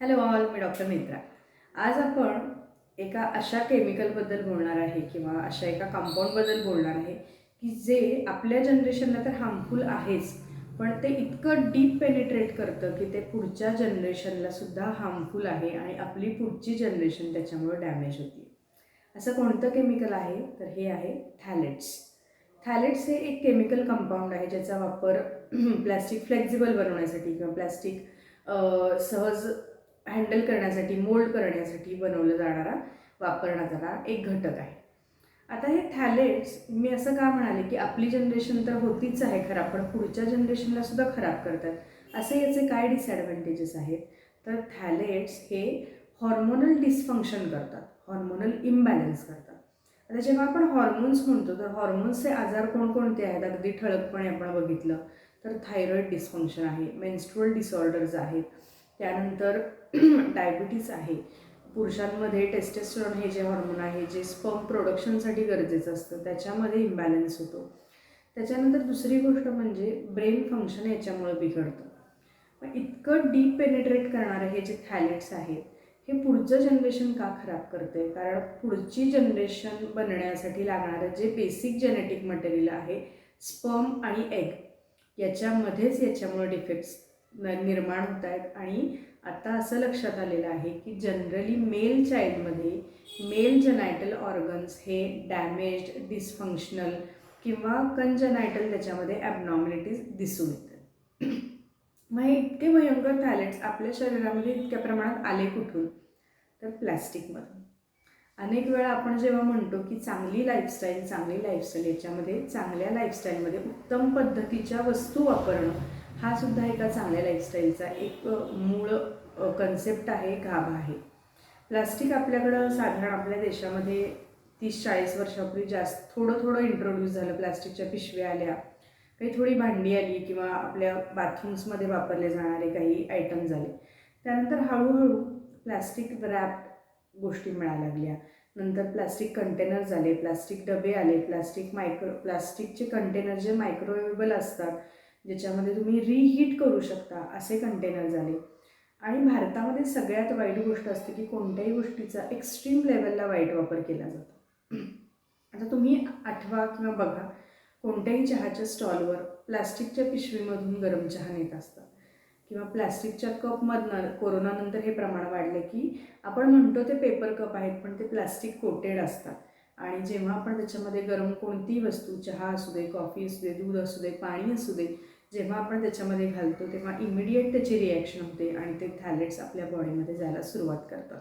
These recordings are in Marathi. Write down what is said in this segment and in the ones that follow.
हॅलो ऑल, मी डॉक्टर मित्रा. आज आपण एका अशा केमिकलबद्दल बोलणार आहे किंवा अशा एका कंपाऊंडबद्दल बोलणार आहे की जे आपल्या जनरेशनला तर हार्मफुल आहेच, पण ते इतकं डीप पेनिट्रेट करतं की ते पुढच्या जनरेशनला सुद्धा हार्मफुल आहे आणि आपली पुढची जनरेशन त्याच्यामुळे डॅमेज होती. असं कोणतं केमिकल आहे तर हे आहे थॅलेट्स. थॅलेट्स हे एक केमिकल कंपाऊंड आहे ज्याचा वापर प्लॅस्टिक फ्लेक्झिबल बनवण्यासाठी किंवा प्लॅस्टिक सहज हँडल करण्यासाठी, मोल्ड करण्यासाठी बनवलं जाणारा, वापरण्यात जाणारा एक घटक आहे. आता हे थॅलेट्स मी असं का म्हणाले की आपली जनरेशन तर होतीच आहे खराब, पण पुढच्या जनरेशनला सुद्धा खराब करतात. असे याचे काय डिसॲडव्हान्टेजेस आहेत तर थॅलेट्स हे हॉर्मोनल डिसफंक्शन करतात, हॉर्मोनल इम्बॅलन्स करतात. आता जेव्हा आपण हॉर्मोन्स म्हणतो तर हॉर्मोन्सचे आजार कोणकोणते आहेत अगदी ठळकपणे आपण बघितलं तर थायरॉईड डिसफंक्शन आहे, मेन्स्ट्रुअल डिसऑर्डर्स आहेत, त्यानंतर डायबिटीज आहे, पुरुषांमध्ये टेस्टेस्टेरॉन हे जे हॉर्मोन आहे जे स्पर्म प्रोडक्शनसाठी गरजेचं असतं त्याच्यामध्ये इम्बॅलन्स होतो. त्याच्यानंतर दुसरी गोष्ट म्हणजे ब्रेन फंक्शन याच्यामुळे बिघडतं. मग इतकं डीप पेनिट्रेट करणारे हे जे थॅलेट्स आहेत हे पुढचं जनरेशन का खराब करते, कारण पुढची जनरेशन बनण्यासाठी लागणारं जे बेसिक जेनेटिक मटेरियल आहे स्पर्म आणि एग याच्यामुळे डिफेक्ट्स निर्माण होत आहेत. आणि आता असं लक्षात आलेलं आहे की जनरली मेल चाइल्डमध्ये मेल जेनायटल ऑर्गन्स हे डॅमेज्ड, डिसफंक्शनल किंवा कंजेनायटल त्याच्यामध्ये ॲबनॉर्मॅलिटीज दिसून येतात. मग हे इतके भयंकर थॅलेट्स आपल्या शरीरामध्ये इतक्या प्रमाणात आले कुठून तर प्लॅस्टिकमधून. अनेक वेळा आपण जेव्हा म्हणतो की चांगली लाईफस्टाईल याच्यामध्ये चांगल्या लाईफस्टाईलमध्ये उत्तम पद्धतीच्या वस्तू वापरणं हा सुद्धा एका चांगल्या लाईफस्टाईलचा एक मूळ कन्सेप्ट आहे, गाभा आहे. प्लास्टिक आपल्याकडं साधारण आपल्या देशामध्ये 30-40 वर्षापूर्वी थोडं इंट्रोड्यूस झालं. प्लास्टिकच्या पिशव्या आल्या, काही थोडी भांडी आली किंवा आपल्या बाथरूम्समध्ये वापरले जाणारे काही आयटम झाले. त्यानंतर हळूहळू प्लास्टिक रॅप गोष्टी मिळायला लागल्या. नंतर प्लास्टिक कंटेनर झाले, प्लास्टिक डबे आले, प्लास्टिकचे कंटेनर जे मायक्रोवेवेबल असतात ज्याच्यामध्ये तुम्ही रिहीट करू शकता असे कंटेनर झाले. आणि भारतामध्ये सगळ्यात वाईट गोष्ट असते की कोणत्याही गोष्टीचा एक्स्ट्रीम लेवलला वाईट वापर केला जातो. आता तुम्ही आठवा किंवा बघा, कोणत्याही चहाच्या स्टॉलवर प्लास्टिकच्या पिशवीमधून गरम चहा नेत असतात किंवा प्लास्टिकच्या कपमधनं. कोरोनानंतर हे प्रमाण वाढले की आपण म्हणतो ते पेपर कप आहेत पण ते प्लास्टिक कोटेड असतात. आणि जेव्हा आपण त्याच्यामध्ये गरम कोणतीही वस्तू, चहा असू दे, कॉफी असू दे, दूध असू दे, पाणी असू दे, जेव्हा आपण त्याच्यामध्ये घालतो तेव्हा इमिडिएट त्याची रिॲक्शन होते आणि ते थॅलेट्स आपल्या बॉडीमध्ये जायला सुरुवात करतात.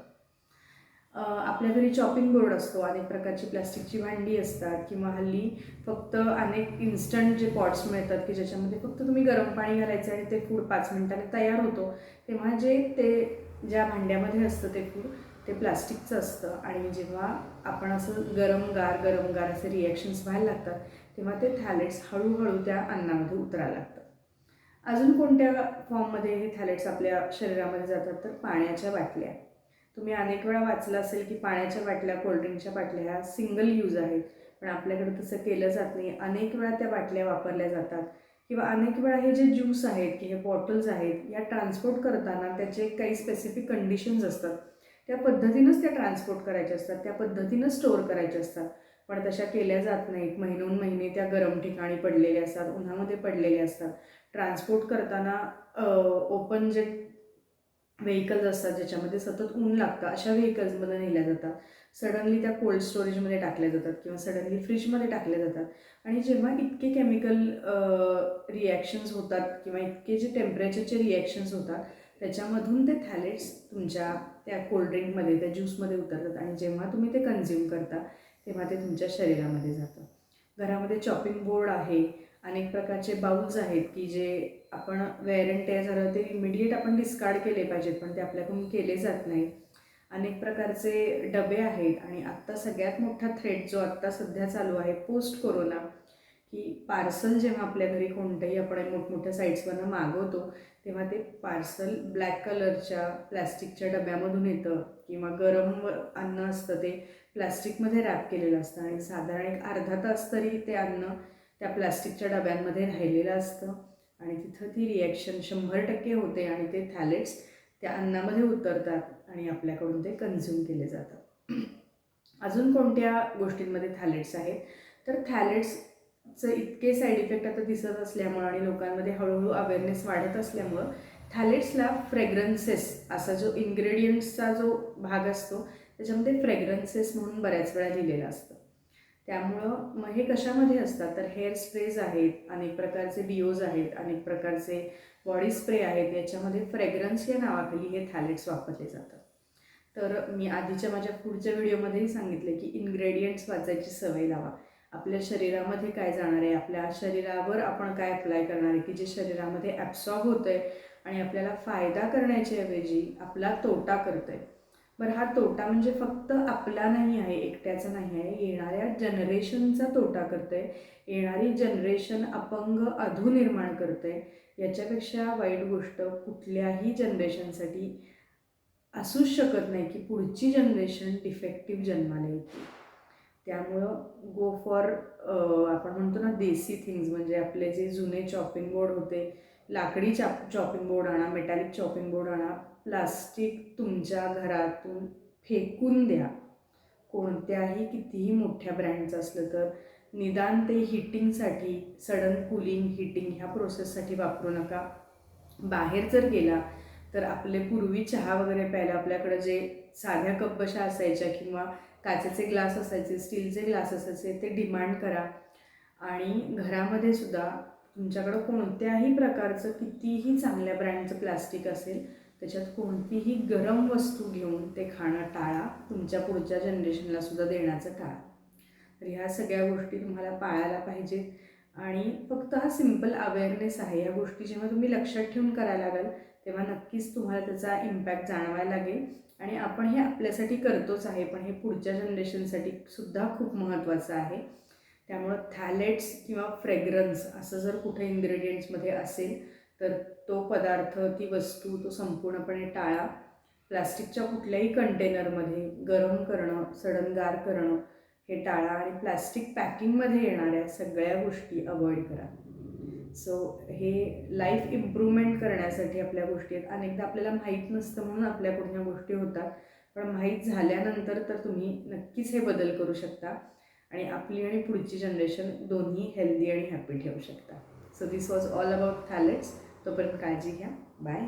आपल्या घरी चॉपिंग बोर्ड असतो, अनेक प्रकारची प्लास्टिकची भांडी असतात किंवा हल्ली फक्त अनेक इन्स्टंट जे पॉट्स मिळतात की ज्याच्यामध्ये फक्त तुम्ही गरम पाणी घालायचं आणि ते फूड 5 मिनिटांनी तयार होतो. तेव्हा ज्या भांड्यामध्ये असतं ते फूड ते प्लास्टिकचं असतं. आणि जेव्हा आपण असं गरम गार असे रिॲक्शन्स व्हायला लागतात तेव्हा ते थॅलेट्स हळूहळू त्या अन्नामध्ये उतरायला लागतात. अजून कोणत्या फॉर्ममध्ये हे थॅलेट्स आपल्या शरीरामध्ये जातात तर पाण्याच्या बाटल्या. तुम्ही अनेक वेळा वाचलं असेल की पाण्याच्या बाटल्या, कोल्ड्रिंकच्या बाटल्या ह्या सिंगल यूज आहेत, पण आपल्याकडे तसं केलं जात नाही. अनेक वेळा त्या बाटल्या वापरल्या जातात किंवा अनेक वेळा हे जे ज्यूस आहेत की हे बॉटल्स आहेत या ट्रान्सपोर्ट करताना त्याचे काही स्पेसिफिक कंडिशन्स असतात, त्या पद्धतीनंच त्या ट्रान्सपोर्ट करायच्या असतात, त्या पद्धतीनं स्टोअर करायच्या असतात, पण तशा केल्या जात नाहीत. महिने त्या गरम ठिकाणी पडलेले असतात, उन्हामध्ये पडलेले असतात. ट्रान्सपोर्ट करताना ओपन जे व्हेकल्स असतात ज्याच्यामध्ये सतत ऊन लागतं अशा व्हेकल्समध्ये नेल्या जातात. सडनली त्या कोल्ड स्टोरेजमध्ये टाकल्या जातात किंवा सडनली फ्रीजमध्ये टाकल्या जातात. आणि जेव्हा इतके केमिकल रिॲक्शन्स होतात किंवा इतके जे टेम्परेचरचे रिॲक्शन्स होतात त्याच्यामधून ते थॅलेट्स तुमच्या त्या कोल्ड्रिंकमध्ये, त्या ज्यूसमध्ये उतरतात आणि जेव्हा तुम्ही ते कन्झ्युम करता तेव्हा ते तुमच्या शरीरामध्ये जातं. घरामध्ये चॉपिंग बोर्ड आहे, अनेक प्रकारचे बाउल्स आहेत की जे आपण वेअर अँड टेअर झालं ते इमिडिएट आपण डिस्कार्ड केले पाहिजेत, पण ते आपल्याकडून केले जात नाही. अनेक प्रकारचे डबे आहेत. आणि आत्ता सगळ्यात मोठा थ्रेट जो आत्ता सध्या चालू आहे पोस्ट कोरोना, की पार्सल जेव्हा आपल्या घरी कोणतंही आपण मोठमोठ्या साईट्सवरनं मागवतो तेव्हा ते पार्सल ब्लॅक कलरच्या प्लॅस्टिकच्या डब्यामधून येतं किंवा गरम अन्न असतं ते प्लॅस्टिकमध्ये रॅप केलेलं असतं आणि साधारण एक अर्धा तास तरी ते अन्न त्या प्लॅस्टिकच्या डब्यांमध्ये राहिलेलं असतं आणि तिथं ती रिॲक्शन 100% होते आणि ते थॅलेट्स त्या अन्नामध्ये उतरतात आणि आपल्याकडून ते कन्झ्युम केले जातात. अजून कोणत्या गोष्टींमध्ये थॅलेट्स आहेत, तर थॅलेट्सचं इतके साईड इफेक्ट आता दिसत असल्यामुळं आणि लोकांमध्ये हळूहळू अवेअरनेस वाढत असल्यामुळं थॅलेट्सला फ्रेग्रन्सेस असा जो इन्ग्रेडियंट्सचा जो भाग असतो त्याच्यामध्ये फ्रेग्रन्सेस म्हणून बऱ्याच वेळा लिहिलेलं असतं. त्यामुळं मग हे कशामध्ये असतात, तर हेअर स्प्रेज आहेत, अनेक प्रकारचे डिओज आहेत, अनेक प्रकारचे बॉडी स्प्रे आहेत, याच्यामध्ये फ्रेग्रन्स या नावाखाली हे थॅलेट्स वापरले जातात. तर मी आधीच्या माझ्या पुढच्या व्हिडिओमध्येही सांगितले की इन्ग्रेडियंट्स वाचायची सवय लावा. आपल्या शरीरामध्ये काय जाणार आहे, आपल्या शरीरावर आपण काय अप्लाय करणार आहे की जे शरीरामध्ये ॲब्सॉर्ब होतं आहे आणि आपल्याला फायदा करण्याच्या ऐवजी आपला तोटा करतं आहे. बरं, हा तोटा म्हणजे फक्त आपला नाही आहे, एकट्याचा नाही आहे, येणाऱ्या जनरेशनचा तोटा करतं आहे. येणारी जनरेशन अपंग अधू निर्माण करतं आहे. याच्यापेक्षा वाईट गोष्ट कुठल्याही जनरेशनसाठी असूच शकत नाही की पुढची जनरेशन डिफेक्टिव्ह जन्माला येते. त्यामुळं गो फॉर आपण म्हणतो ना देसी थिंग्स, म्हणजे आपले जे जुने चॉपिंग बोर्ड होते, लाकडी चॉपिंग बोर्ड आणा, मेटॅलिक चॉपिंग बोर्ड आणा. प्लास्टिक तुमच्या घरातून फेकून द्या. कोणत्याही कितीही मोठ्या ब्रँडचं असलं तर निदान ते हीटिंगसाठी, सडन कूलिंग हीटिंग ह्या प्रोसेससाठी वापरू नका. बाहेर जर गेला तर आपले पूर्वी चहा वगैरे प्यायला आपल्याकडं जे साध्या कपबशा असायच्या किंवा काचेचे ग्लास असायचे, स्टीलचे ग्लास असायचे, ते डिमांड करा. आणि घरामध्ये सुद्धा तुमच्याकडं कोणत्याही प्रकारचं कितीही चांगल्या ब्रँडचं प्लास्टिक असेल त्याच्यात कोणतीही गरम वस्तू घेऊन ते खाणं टाळा. तुमच्या पुढच्या जनरेशनला सुद्धा देण्याचं टाळा. तर ह्या सगळ्या गोष्टी तुम्हाला पाळायला पाहिजेत. आणि फक्त हा सिम्पल अवेअरनेस आहे. या गोष्टी जेव्हा तुम्ही लक्षात ठेवून करायला लागाल तेव्हा नक्कीच तुम्हाला त्याचा इम्पॅक्ट जाणवायला लागेल. आणि आपण हे आपल्यासाठी करतोच आहे, पण हे पुढच्या जनरेशनसाठी सुद्धा खूप महत्त्वाचं आहे. त्यामुळं थॅलेट्स किंवा फ्रेग्रन्स असं जर कुठे इन्ग्रेडियंट्समध्ये असेल तर तो पदार्थ, ती वस्तू, तो संपूर्णपणे टाळा. प्लास्टिकच्या कुठल्याही कंटेनरमध्ये गरम करणं, सडन गार करणं हे टाळा. आणि प्लास्टिक पॅकिंगमध्ये येणाऱ्या सगळ्या गोष्टी अवॉइड करा. सो हे लाईफ इम्प्रूव्हमेंट करण्यासाठी आपल्या गोष्टी आहेत. अनेकदा आपल्याला माहीत नसतं म्हणून आपल्याकडून ह्या गोष्टी होतात, पण माहीत झाल्यानंतर तर तुम्ही नक्कीच हे बदल करू शकता आणि आपली आणि पुढची जनरेशन दोन्ही हेल्दी आणि हॅपी ठेवू शकता. So this was all about थॅलेट्स. तोपर्यंत काळजी घ्या. बाय.